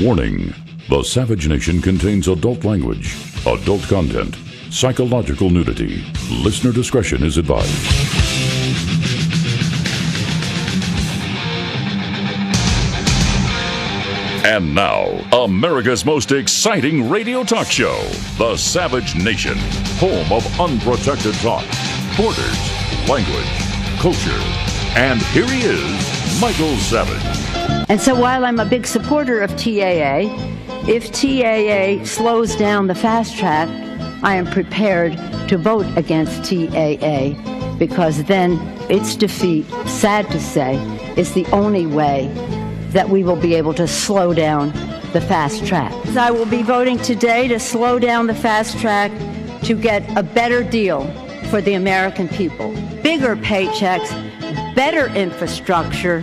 Warning: the Savage Nation contains adult language, adult content, psychological nudity. Listener discretion is advised. And now, America's most exciting radio talk show, The Savage Nation, home of unprotected talk, borders, language, culture. And here he is, Michael Savage. And so while I'm a big supporter of TAA, if TAA slows down the fast track, I am prepared to vote against TAA, because then its defeat, sad to say, is the only way that we will be able to slow down the fast track. I will be voting today to slow down the fast track to get a better deal for the American people. Bigger paychecks, better infrastructure,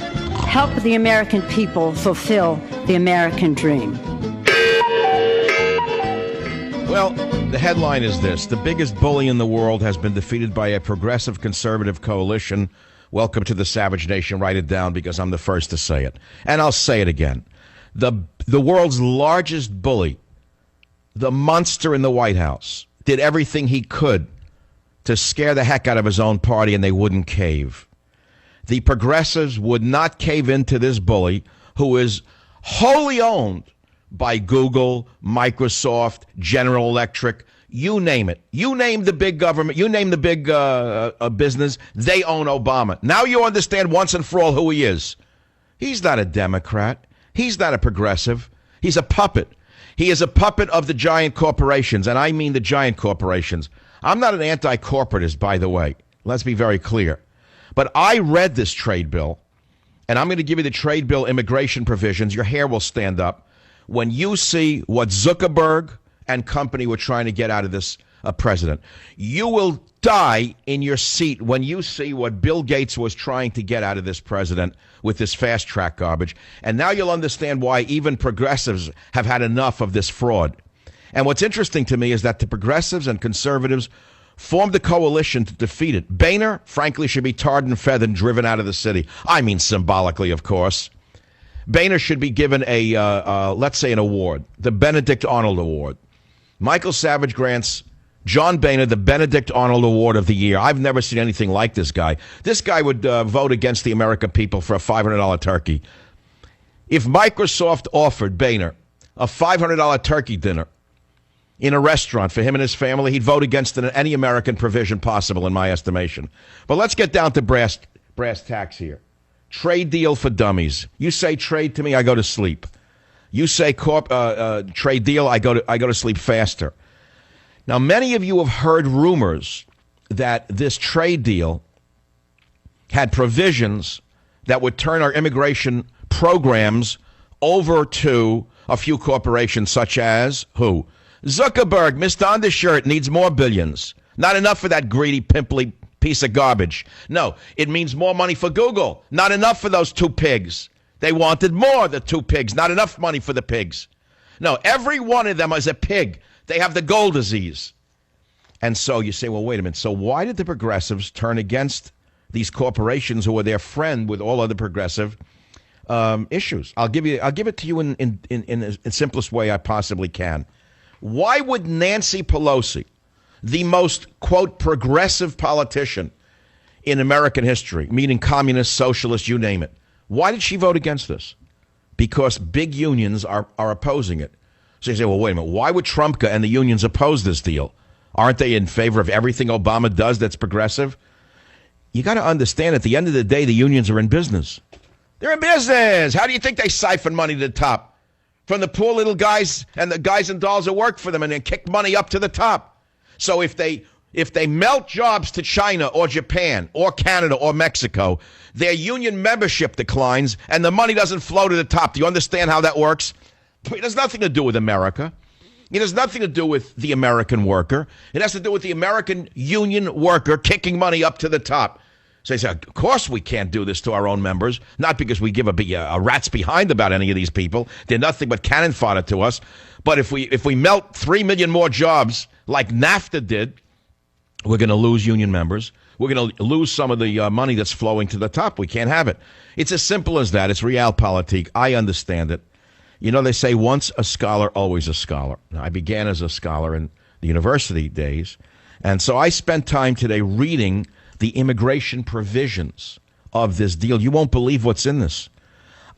help the American people fulfill the American dream. Well, the headline is this: the biggest bully in the world has been defeated by a progressive conservative coalition. Welcome to the Savage Nation. Write it down, because I'm the first to say it. And I'll say it again. The world's largest bully, the monster in the White House, did everything he could to scare the heck out of his own party, and they wouldn't cave. The progressives would not cave into this bully, who is wholly owned by Google, Microsoft, General Electric, you name it. You name the big government, you name the big business, they own Obama. Now you understand once and for all who he is. He's not a Democrat. He's not a progressive. He's a puppet. He is a puppet of the giant corporations, and I mean the giant corporations. I'm not an anti-corporatist, by the way. Let's be very clear. But I read this trade bill, and I'm going to give you the trade bill immigration provisions. Your hair will stand up when you see what Zuckerberg and company were trying to get out of this president. You will die in your seat when you see what Bill Gates was trying to get out of this president with this fast track garbage. And now you'll understand why even progressives have had enough of this fraud. And what's interesting to me is that the progressives and conservatives formed a coalition to defeat it. Boehner, frankly, should be tarred and feathered and driven out of the city. I mean, symbolically, of course. Boehner should be given a, let's say, an award, the Benedict Arnold Award. Michael Savage grants John Boehner the Benedict Arnold Award of the Year. I've never seen anything like this guy. This guy would vote against the American people for a $500 turkey. If Microsoft offered Boehner a $500 turkey dinner in a restaurant for him and his family, he'd vote against any American provision possible, in my estimation. But let's get down to brass tacks here. Trade deal for dummies. You say trade to me, I go to sleep. You say trade deal, I go to sleep faster. Now, many of you have heard rumors that this trade deal had provisions that would turn our immigration programs over to a few corporations, such as who? Zuckerberg, Mr. Undershirt, needs more billions. Not enough for that greedy, pimply piece of garbage. No, it means more money for Google. Not enough for those two pigs. They wanted more, the two pigs. Not enough money for the pigs. No, every one of them is a pig. They have the gold disease. And so you say, well, wait a minute. So why did the progressives turn against these corporations who were their friend with all other progressive issues? I'll give it to you in the simplest way I possibly can. Why would Nancy Pelosi, the most, quote, progressive politician in American history, meaning communist, socialist, you name it, why did she vote against this? Because big unions are opposing it. So you say, well, wait a minute, why would Trumka and the unions oppose this deal? Aren't they in favor of everything Obama does that's progressive? You got to understand, at the end of the day, the unions are in business. They're in business. How do you think they siphon money to the top? From the poor little guys and the guys and dolls that work for them, and then kick money up to the top. So if they melt jobs to China or Japan or Canada or Mexico, their union membership declines and the money doesn't flow to the top. Do you understand how that works? It has nothing to do with America. It has nothing to do with the American worker. It has to do with the American union worker kicking money up to the top. So they say, of course we can't do this to our own members, not because we give a rat's behind about any of these people. They're nothing but cannon fodder to us. But if we melt 3 million more jobs like NAFTA did, we're going to lose union members. We're going to lose some of the money that's flowing to the top. We can't have it. It's as simple as that. It's realpolitik. I understand it. You know, they say once a scholar, always a scholar. Now, I began as a scholar in the university days, and so I spent time today reading the immigration provisions of this deal. You won't believe what's in this.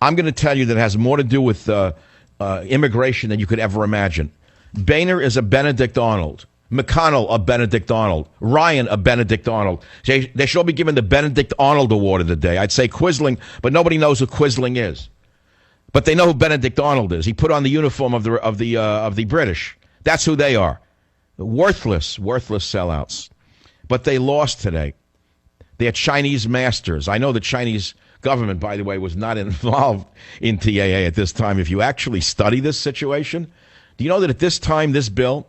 I'm going to tell you that it has more to do with immigration than you could ever imagine. Boehner is a Benedict Arnold. McConnell, a Benedict Arnold. Ryan, a Benedict Arnold. They should all be given the Benedict Arnold Award of the day. I'd say Quisling, but nobody knows who Quisling is. But they know who Benedict Arnold is. He put on the uniform of the British. That's who they are. Worthless sellouts. But they lost today. They're Chinese masters. I know the Chinese government, by the way, was not involved in TAA at this time. If you actually study this situation, do you know that at this time, this bill,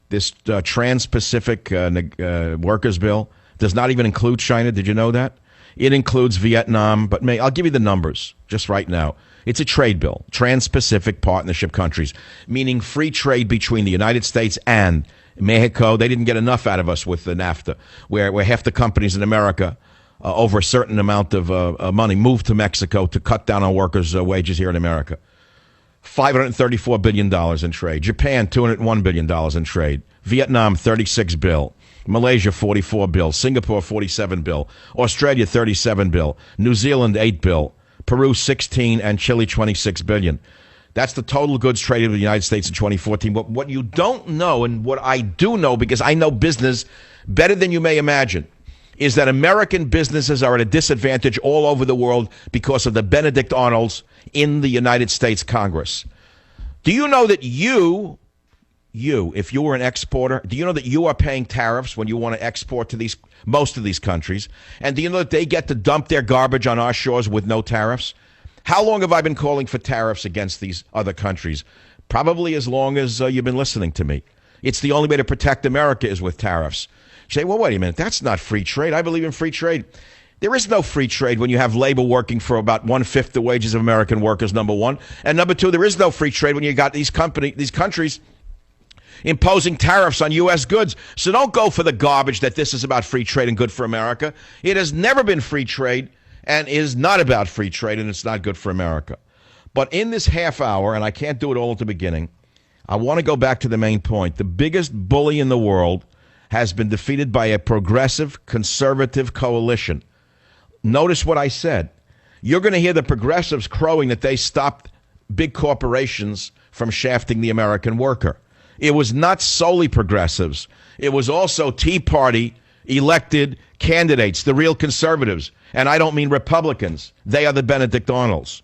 this Trans-Pacific Workers Bill, does not even include China? Did you know that? It includes Vietnam, but I'll give you the numbers just right now. It's a trade bill, Trans-Pacific Partnership countries, meaning free trade between the United States and Mexico. They didn't get enough out of us with the NAFTA, where half the companies in America, over a certain amount of money, moved to Mexico to cut down on workers' wages here in America. $534 billion in trade. Japan, $201 billion in trade. Vietnam, $36 billion. Malaysia, $44 billion. Singapore, $47 billion. Australia, $37 billion. New Zealand, $8 billion. Peru, $16 billion, and Chile, $26 billion. That's the total goods traded with the United States in 2014. But what you don't know, and what I do know, because I know business better than you may imagine, is that American businesses are at a disadvantage all over the world because of the Benedict Arnolds in the United States Congress. Do you know that if you were an exporter, do you know that you are paying tariffs when you want to export to most of these countries? And do you know that they get to dump their garbage on our shores with no tariffs? How long have I been calling for tariffs against these other countries? Probably as long as you've been listening to me. It's the only way to protect America is with tariffs. You say, well, wait a minute, that's not free trade. I believe in free trade. There is no free trade when you have labor working for about 1/5 the wages of American workers, number one. And number two, there is no free trade when you got these countries imposing tariffs on U.S. goods. So don't go for the garbage that this is about free trade and good for America. It has never been free trade and is not about free trade, and it's not good for America. But in this half hour, and I can't do it all at the beginning, I want to go back to the main point. The biggest bully in the world has been defeated by a progressive, conservative coalition. Notice what I said. You're going to hear the progressives crowing that they stopped big corporations from shafting the American worker. It was not solely progressives. It was also Tea Party elected candidates, the real conservatives. And I don't mean Republicans. They are the Benedict Arnolds.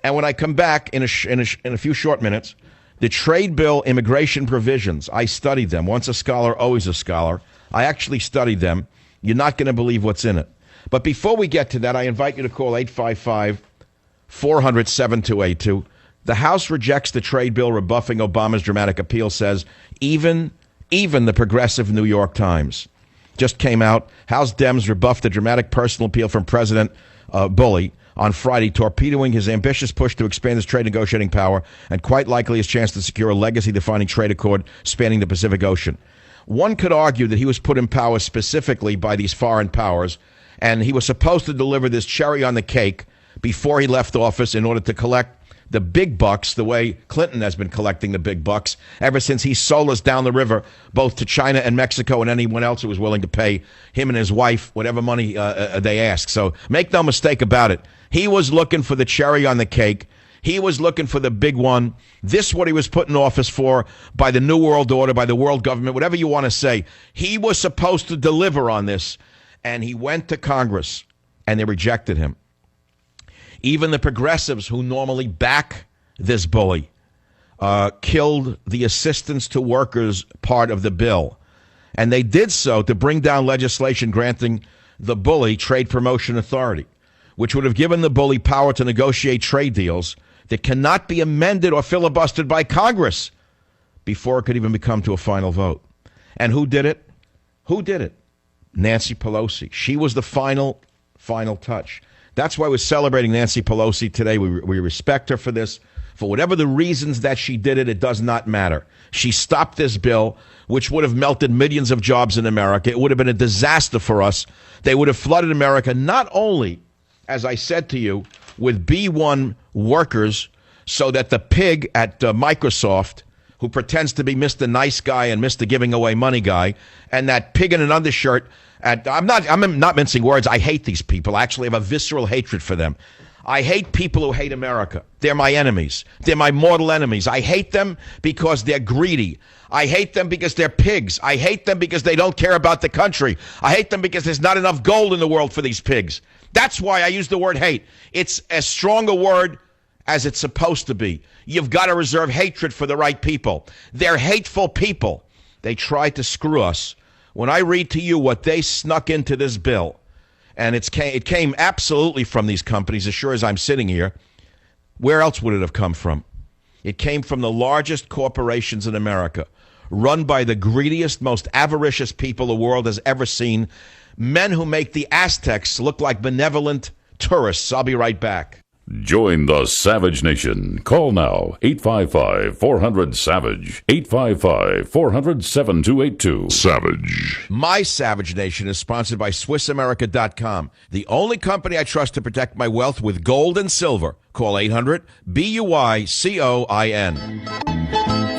And when I come back in a few short minutes, the trade bill immigration provisions, I studied them. Once a scholar, always a scholar. I actually studied them. You're not going to believe what's in it. But before we get to that, I invite you to call 855-400-7282. The House rejects the trade bill, rebuffing Obama's dramatic appeal, says even the progressive New York Times. Just came out. House Dems rebuffed the dramatic personal appeal from President Bully on Friday, torpedoing his ambitious push to expand his trade negotiating power and quite likely his chance to secure a legacy-defining trade accord spanning the Pacific Ocean. One could argue that he was put in power specifically by these foreign powers, and he was supposed to deliver this cherry on the cake before he left office in order to collect the big bucks the way Clinton has been collecting the big bucks ever since he sold us down the river, both to China and Mexico and anyone else who was willing to pay him and his wife whatever money they asked. So make no mistake about it. He was looking for the cherry on the cake. He was looking for the big one. This is what he was put in office for by the New World Order, by the world government, whatever you want to say. He was supposed to deliver on this, and he went to Congress, and they rejected him. Even the progressives who normally back this bully killed the assistance to workers part of the bill. And they did so to bring down legislation granting the bully trade promotion authority, which would have given the bully power to negotiate trade deals that cannot be amended or filibustered by Congress before it could even come to a final vote. And who did it? Who did it? Nancy Pelosi. She was the final touch. That's why we're celebrating Nancy Pelosi today. We respect her for this. For whatever the reasons that she did it, it does not matter. She stopped this bill, which would have melted millions of jobs in America. It would have been a disaster for us. They would have flooded America, not only, as I said to you, with B-1 workers so that the pig at Microsoft, who pretends to be Mr. Nice Guy and Mr. Giving Away Money Guy, and that pig in an undershirt I'm not mincing words. I hate these people. I actually have a visceral hatred for them. I hate people who hate America. They're my enemies. They're my mortal enemies. I hate them because they're greedy. I hate them because they're pigs. I hate them because they don't care about the country. I hate them because there's not enough gold in the world for these pigs. That's why I use the word hate. It's as strong a word as it's supposed to be. You've got to reserve hatred for the right people. They're hateful people. They tried to screw us. When I read to you what they snuck into this bill, and it came absolutely from these companies, as sure as I'm sitting here, where else would it have come from? It came from the largest corporations in America, run by the greediest, most avaricious people the world has ever seen, men who make the Aztecs look like benevolent tourists. I'll be right back. Join the Savage Nation. Call now, 855-400-SAVAGE, 855-400-7282. Savage. My Savage Nation is sponsored by SwissAmerica.com, the only company I trust to protect my wealth with gold and silver. Call 800-BUYCOIN.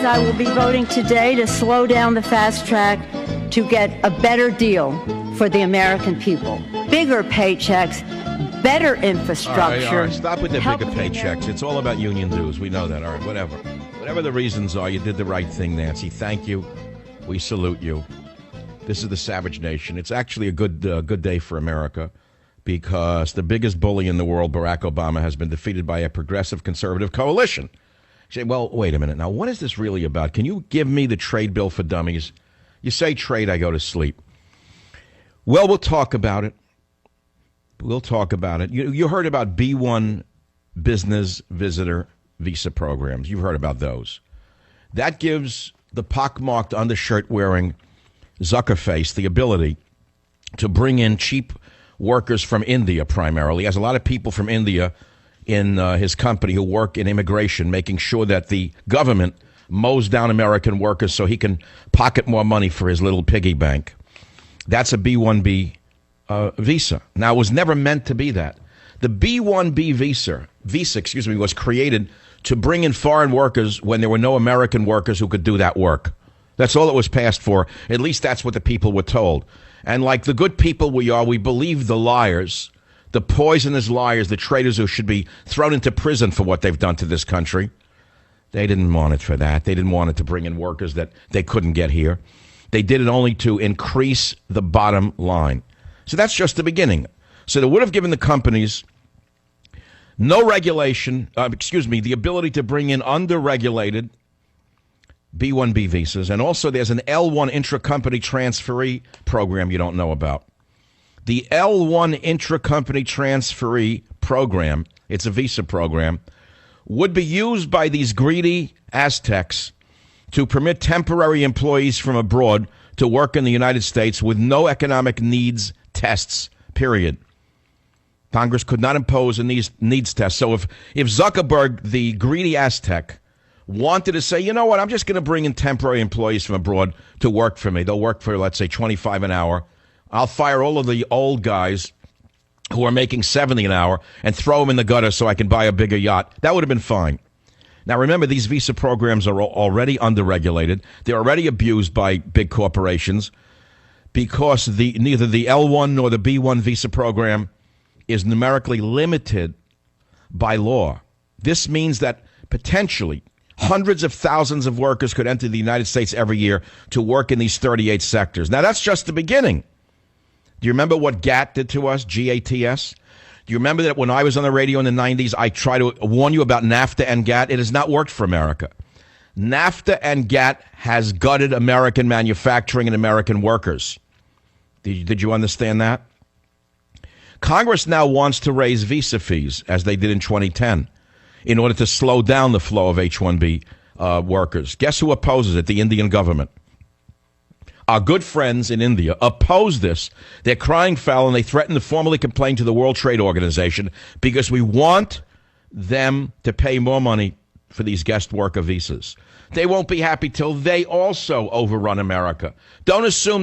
I will be voting today to slow down the fast track to get a better deal for the American people. Bigger paychecks, better infrastructure. All right. Stop with the bigger paychecks. It's all about union dues. We know that. All right, whatever. Whatever the reasons are, you did the right thing, Nancy. Thank you. We salute you. This is the Savage Nation. It's actually a good day for America because the biggest bully in the world, Barack Obama, has been defeated by a progressive conservative coalition. You say, well, wait a minute. Now, what is this really about? Can you give me the trade bill for dummies? You say trade, I go to sleep. Well, we'll talk about it. We'll talk about it. You heard about B-1 business visitor visa programs. You've heard about those. That gives the pockmarked undershirt-wearing Zuckerface the ability to bring in cheap workers from India primarily. He has a lot of people from India in his company who work in immigration, making sure that the government mows down American workers so he can pocket more money for his little piggy bank. That's a B-1B visa. Now, it was never meant to be that. The B-1B visa, was created to bring in foreign workers when there were no American workers who could do that work. That's all it was passed for. At least that's what the people were told. And like the good people we are, we believe the liars, the poisonous liars, the traitors who should be thrown into prison for what they've done to this country. They didn't want it for that. They didn't want it to bring in workers that they couldn't get here. They did it only to increase the bottom line. So that's just the beginning. So they would have given the companies no regulation, the ability to bring in under-regulated B-1B visas. And also there's an L-1 intra-company transferee program you don't know about. The L-1 intra-company transferee program, it's a visa program, would be used by these greedy Aztecs to permit temporary employees from abroad to work in the United States with no economic needs tests, period. Congress could not impose a needs test. So if Zuckerberg, the greedy Aztec, wanted to say, you know what, I'm just going to bring in temporary employees from abroad to work for me. They'll work for, let's say, $25 an hour. I'll fire all of the old guys who are making $70 an hour and throw them in the gutter so I can buy a bigger yacht. That would have been fine. Now, remember, these visa programs are already underregulated. They're already abused by big corporations because neither the L1 nor the B1 visa program is numerically limited by law. This means that potentially hundreds of thousands of workers could enter the United States every year to work in these 38 sectors. Now, that's just the beginning. Do you remember what GATT did to us, GATS? Do you remember that when I was on the radio in the 90s, I tried to warn you about NAFTA and GATT? It has not worked for America. NAFTA and GATT has gutted American manufacturing and American workers. Did you understand that? Congress now wants to raise visa fees, as they did in 2010, in order to slow down the flow of H-1B workers. Guess who opposes it? The Indian government. Our good friends in India oppose this. They're crying foul, and they threaten to formally complain to the World Trade Organization because we want them to pay more money for these guest worker visas. They won't be happy till they also overrun America. Don't assume that